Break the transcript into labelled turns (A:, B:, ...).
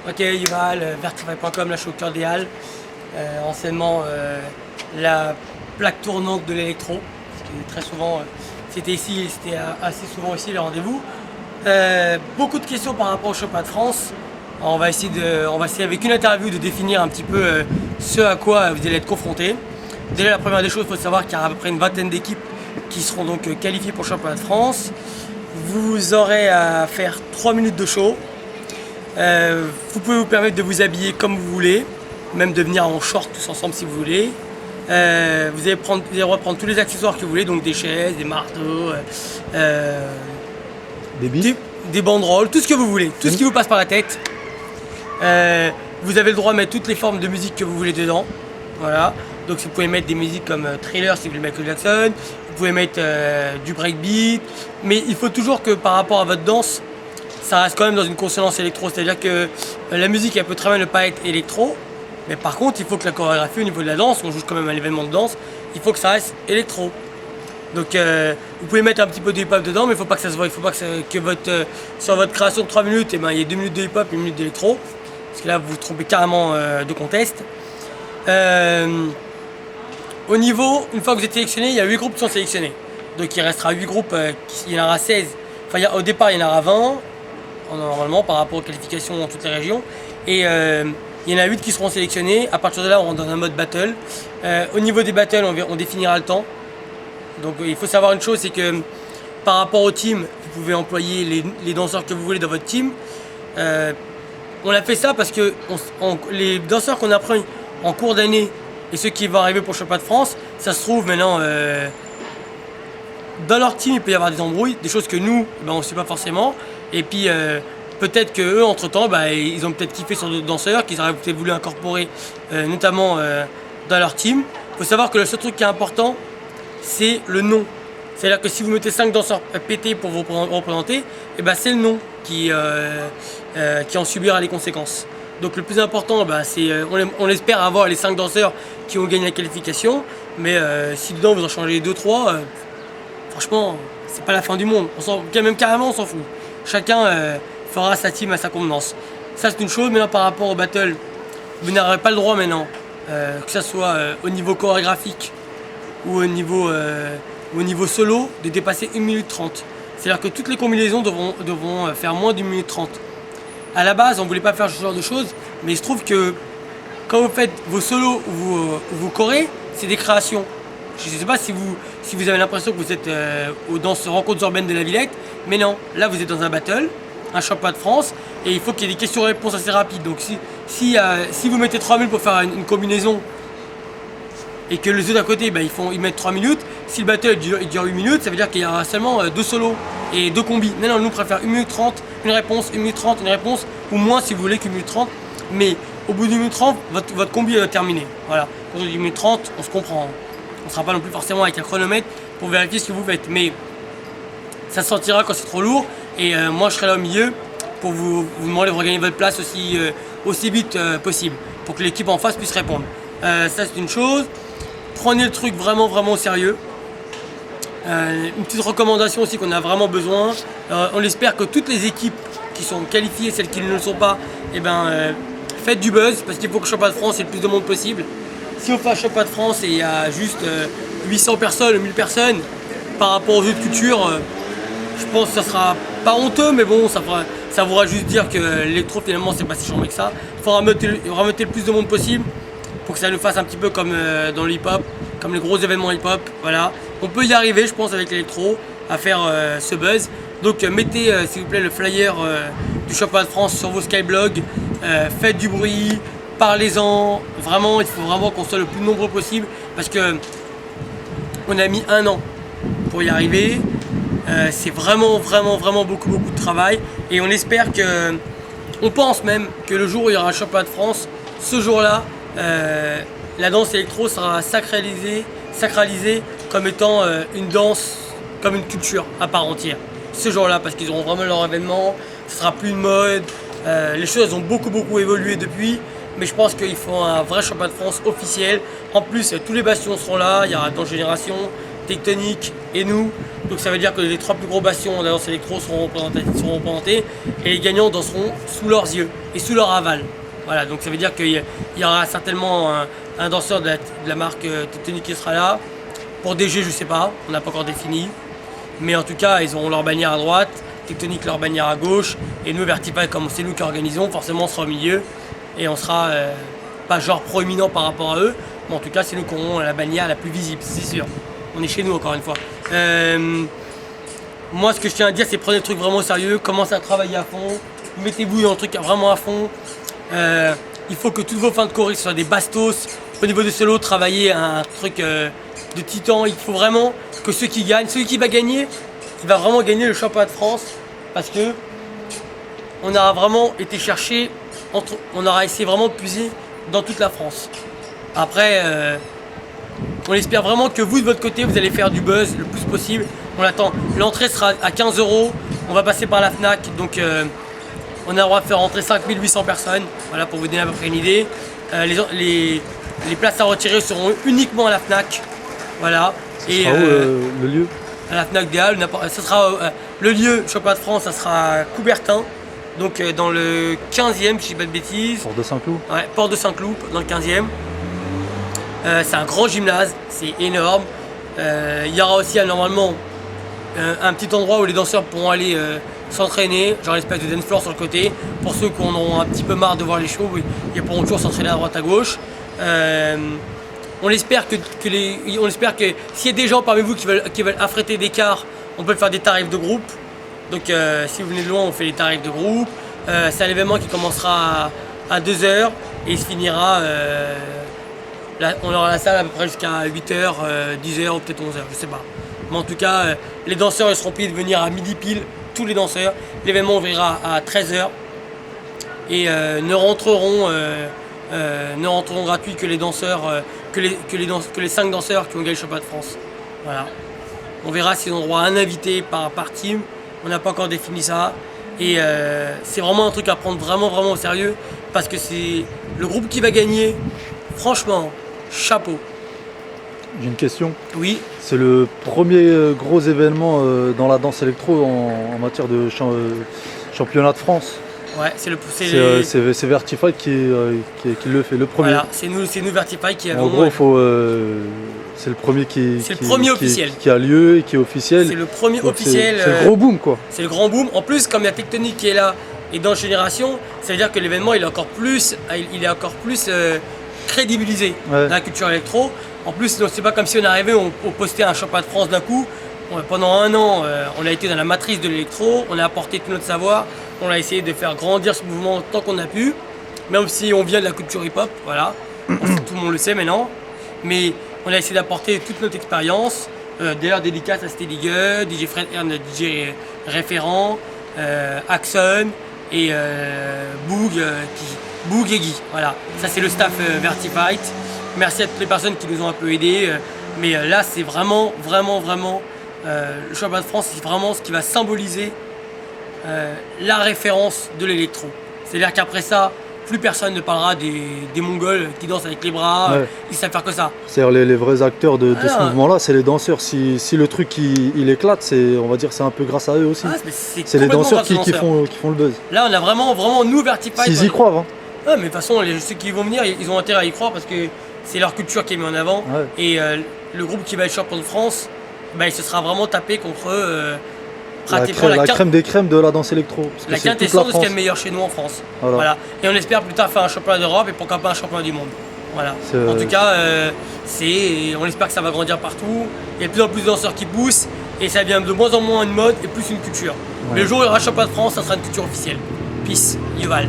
A: Ok, Yuval, Vertify.com, là je suis au cœur des Halles, anciennement la plaque tournante de l'électro, parce que très souvent c'était ici, c'était assez souvent ici les rendez-vous. Beaucoup de questions par rapport au Championnat de France. On va essayer avec une interview de définir un petit peu ce à quoi vous allez être confrontés. Déjà la première des choses, il faut savoir qu'il y a à peu près une vingtaine d'équipes qui seront donc qualifiées pour le Championnat de France. Vous aurez à faire 3 minutes de show. Vous pouvez vous permettre de vous habiller comme vous voulez, même de venir en short tous ensemble si vous voulez. Vous avez le droit de prendre tous les accessoires que vous voulez, donc des chaises, des marteaux, des banderoles, tout ce que vous voulez, tout ce qui vous passe par la tête. Vous avez le droit de mettre toutes les formes de musique que vous voulez dedans. Voilà. Donc vous pouvez mettre des musiques comme Thriller si vous voulez Michael Jackson, vous pouvez mettre du breakbeat, mais il faut toujours que par rapport à votre danse, ça reste quand même dans une consonance électro, c'est-à-dire que la musique elle peut très bien ne pas être électro, mais par contre il faut que la chorégraphie au niveau de la danse, on joue quand même à l'événement de danse, il faut que ça reste électro. Donc vous pouvez mettre un petit peu de hip-hop dedans, mais il ne faut pas que ça se voit, il ne faut pas que sur votre création de 3 minutes, il y ait 2 minutes de hip-hop et 1 minute d'électro, parce que là vous vous trompez carrément de contexte. Au niveau, une fois que vous êtes sélectionné, il y a 8 groupes qui sont sélectionnés. Donc il restera 8 groupes, il y en aura 16, enfin au départ il y en aura 20, normalement par rapport aux qualifications dans toutes les régions. Et il y en a 8 qui seront sélectionnés. À partir de là, on rentre dans un mode battle. Au niveau des battles, on définira le temps. Donc il faut savoir une chose, c'est que par rapport au team, vous pouvez employer les danseurs que vous voulez dans votre team. On a fait ça parce que les danseurs qu'on a pris en cours d'année et ceux qui vont arriver pour le championnat de France, ça se trouve maintenant dans leur team il peut y avoir des embrouilles, des choses que nous on ne sait pas forcément. Et puis peut-être qu'eux entre temps ils ont peut-être kiffé sur d'autres danseurs qu'ils auraient peut-être voulu incorporer notamment dans leur team. Il faut savoir que le seul truc qui est important, c'est le nom. C'est-à-dire que si vous mettez 5 danseurs pétés pour vous représenter, c'est le nom qui en subira les conséquences. Donc le plus important, c'est on espère avoir les 5 danseurs qui ont gagné la qualification, mais si dedans vous en changez 2-3, franchement, c'est pas la fin du monde. Même carrément, on s'en fout. Chacun fera sa team à sa convenance. Ça c'est une chose. Maintenant par rapport au battle, vous n'aurez pas le droit maintenant, que ce soit au niveau chorégraphique ou au niveau solo, de dépasser 1 minute 30. C'est-à-dire que toutes les combinaisons devront faire moins d'1 minute 30. À la base, on ne voulait pas faire ce genre de choses, mais il se trouve que quand vous faites vos solos ou vos chorés, c'est des créations. Je ne sais pas si vous avez l'impression que vous êtes dans ce rencontres urbaines de la Villette, mais non, là vous êtes dans un battle, un championnat de France, et il faut qu'il y ait des questions-réponses assez rapides. Donc si vous mettez 3 minutes pour faire une combinaison, et que les autres à côté, ils mettent 3 minutes, si le battle il dure 8 minutes, ça veut dire qu'il y aura seulement 2 solos et 2 combis. Non, nous on préfère 1 minute 30, une réponse, 1 minute 30, une réponse, ou moins si vous voulez qu'une minute 30, mais au bout d'une minute 30, votre combi est terminé. Voilà, au bout d'une minute 30, on se comprend. On ne sera pas non plus forcément avec un chronomètre pour vérifier ce que vous faites, mais ça se sentira quand c'est trop lourd, et moi je serai là au milieu pour vous demander de regagner votre place aussi vite possible, pour que l'équipe en face puisse répondre. Ça c'est une chose. Prenez le truc vraiment au sérieux. Une petite recommandation aussi qu'on a vraiment besoin. On espère que toutes les équipes qui sont qualifiées, celles qui ne le sont pas, faites du buzz, parce qu'il faut que le championnat de France ait le plus de monde possible. Si on fait un championnat de France et il y a juste 800 personnes ou 1000 personnes, par rapport aux autres cultures, je pense que ça sera pas honteux, mais bon, ça voudra juste dire que l'électro finalement c'est pas si charmant que ça. Il faudra mettre le plus de monde possible pour que ça nous fasse un petit peu comme dans le hip-hop, comme les gros événements hip-hop. Voilà. On peut y arriver, je pense, avec l'électro, à faire ce buzz. Donc mettez, s'il vous plaît, le flyer du championnat de France sur vos skyblogs. Faites du bruit, parlez-en. Vraiment, il faut vraiment qu'on soit le plus nombreux possible, parce que on a mis 1 an pour y arriver. C'est vraiment beaucoup de travail, et on espère que, on pense même que le jour où il y aura un championnat de France, ce jour-là, la danse électro sera sacralisée comme étant une danse, comme une culture à part entière. Ce jour-là, parce qu'ils auront vraiment leur événement, ce sera plus une mode. Les choses ont beaucoup évolué depuis, mais je pense qu'il faut un vrai championnat de France officiel. En plus, tous les bastions seront là, il y aura Danse Génération, Tectonic et nous. Donc ça veut dire que les 3 plus gros bastions de la danse électro seront représentés et les gagnants danseront sous leurs yeux et sous leur aval. Voilà, donc ça veut dire qu'il y aura certainement un danseur de la marque Tectonic qui sera là. Pour DG, je sais pas, on n'a pas encore défini. Mais en tout cas, ils auront leur bannière à droite, Tectonic leur bannière à gauche, et nous, Vertify, comme c'est nous qui organisons, forcément on sera au milieu, et on sera pas genre proéminent par rapport à eux, mais en tout cas, c'est nous qui aurons la bannière la plus visible, c'est sûr. On est chez nous, encore une fois. Moi, ce que je tiens à dire, c'est prenez le truc vraiment au sérieux, commencez à travailler à fond, mettez-vous dans le truc vraiment à fond. Il faut que toutes vos fins de choré soient des bastos. Au niveau de solo, travaillez un truc de titan. Il faut vraiment que ceux qui gagnent, celui qui va gagner, il va vraiment gagner le championnat de France parce que on aura vraiment été chercher, on aura essayé vraiment de puiser dans toute la France. Après, on espère vraiment que vous de votre côté, vous allez faire du buzz le plus possible. On attend. L'entrée sera à 15 €. On va passer par la Fnac, donc on a le droit de faire rentrer 5800 personnes. Voilà pour vous donner à peu près une idée. Les places à retirer seront uniquement à la Fnac. Voilà.
B: Et le lieu?
A: À la Fnac des Halles. Ça sera le lieu championnat de France, ça sera à Coubertin. Donc dans le 15e, si je dis pas de bêtises.
B: Porte de Saint-Cloud.
A: Ouais, Porte de Saint-Cloud, dans le 15e. C'est un grand gymnase, c'est énorme. Il y aura aussi normalement un petit endroit où les danseurs pourront aller s'entraîner, genre l'espèce de dance floor sur le côté. Pour ceux qui en auront un petit peu marre de voir les shows, ils pourront toujours s'entraîner à droite à gauche. On espère que s'il y a des gens parmi vous qui veulent affréter des cars, on peut faire des tarifs de groupe. Donc si vous venez de loin, on fait les tarifs de groupe. C'est un événement qui commencera à 2 h et il se finira. On aura la salle à peu près jusqu'à 8 h, 10 h ou peut-être 11 h, je sais pas. Mais en tout cas, les danseurs ils seront priés de venir à midi pile, tous les danseurs. L'événement ouvrira à 13 h et ne rentreront gratuits que les danseurs, que les 5 danseurs qui ont gagné le championnat de France. Voilà. On verra s'ils ont droit à un invité par team. On n'a pas encore défini ça. Et c'est vraiment un truc à prendre vraiment au sérieux parce que c'est le groupe qui va gagner. Franchement, chapeau.
B: J'ai une question.
A: Oui.
B: C'est le premier gros événement dans la danse électro en matière de championnat de France.
A: Ouais,
B: c'est Vertify qui le fait, le premier.
A: Voilà, c'est nous Vertify qui avons.
B: En gros, c'est le premier
A: officiel
B: qui a lieu et qui est officiel.
A: C'est le premier officiel.
B: C'est le gros boom quoi.
A: C'est le grand boom. En plus, comme il y a Tectonic qui est là et dans Génération, ça veut dire que l'événement il est encore plus crédibilisé dans la culture électro. En plus, c'est pas comme si on arrivait, on postait un championnat de France d'un coup. Pendant un an, on a été dans la matrice de l'électro, on a apporté tout notre savoir, on a essayé de faire grandir ce mouvement tant qu'on a pu, même si on vient de la culture hip-hop, voilà, tout le monde le sait maintenant, mais on a essayé d'apporter toute notre expérience. D'ailleurs, dédicace à Steady Good, DJ Fred Ern, DJ référent, Axon et Boog et Guy. Voilà, ça c'est le staff Vertified. Merci à toutes les personnes qui nous ont un peu aidés, mais là c'est vraiment le championnat de France, c'est vraiment ce qui va symboliser la référence de l'électro. C'est-à-dire qu'après ça, plus personne ne parlera des Mongols qui dansent avec les bras, ils savent faire que ça.
B: C'est-à-dire les vrais acteurs de ce mouvement-là, c'est les danseurs. Si le truc il éclate, on va dire c'est un peu grâce à eux aussi. C'est les danseurs qui font le buzz.
A: Là on a vraiment nous Vertify.
B: S'ils y croient. Hein.
A: Ouais, mais de toute façon, ceux qui vont venir, ils ont intérêt à y croire parce que c'est leur culture qui est mise en avant. Et le groupe qui va être champion de France, il se sera vraiment tapé contre pratiquement
B: la crème des crèmes de la danse électro.
A: La quintessence de ce qu'il y a de meilleur chez nous en France. Voilà. Et on espère plus tard faire un championnat d'Europe et pourquoi pas un championnat du monde. Voilà. En tout cas, on espère que ça va grandir partout. Il y a de plus en plus de danseurs qui poussent et ça devient de moins en moins une mode et plus une culture. Le jour où il y aura un championnat de France, ça sera une culture officielle. Peace, Yuval.